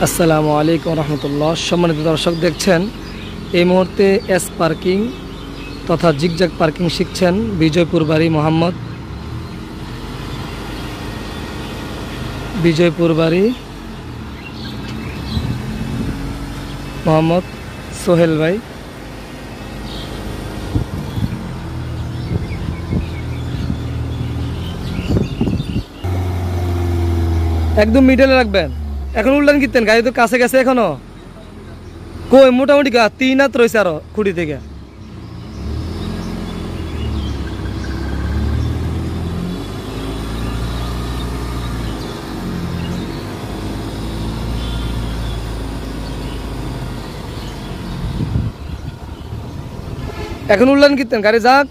আসসালামু আলাইকুম রহমতুল্লাহ। সম্মানিত দর্শক, দেখছেন এই মুহূর্তে এস পার্কিং তথা জিগজ্যাগ পার্কিং শিখছেন বিজয়পুর বাড়ি মোহাম্মদ সোহেল ভাই। একদম মিডলে রাখবেন। এখন উল্টান কিনতেন, গাড়ি তো কাছে গেছে এখনো কই মোটামুটি 3 হাত রয়েছে আরো খুঁটি থেকে। এখন উল্টান কিনতেন, গাড়ি যাক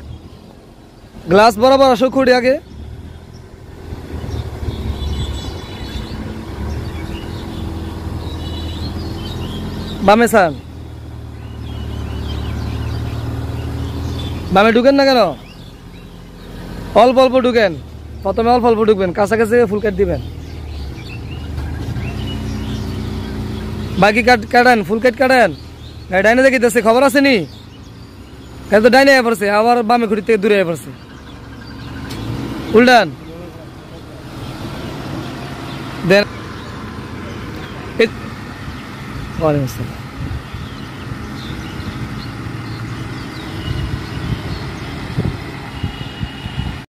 গ্লাস বরাবর আসো খুঁটি আগে। বামে স্যার, বামে ঢুকেন না কেন? অল্প অল্প ঢুকেন, প্রথমে অল্প অল্প ঢুকবেন, কাছাকাছি ফুল কাট দিবেন। বাকি কাটেন, ফুল কাট কাটেন। গাড়ি ডাইনে দেখিতেছে, খবর আছে নি? গাড়ি তো ডাইনে পড়ছে, আবার বামে খুঁটি থেকে দূরে পড়ছে। উল্টান দেন। ওয়ালাইকুম আসসালাম।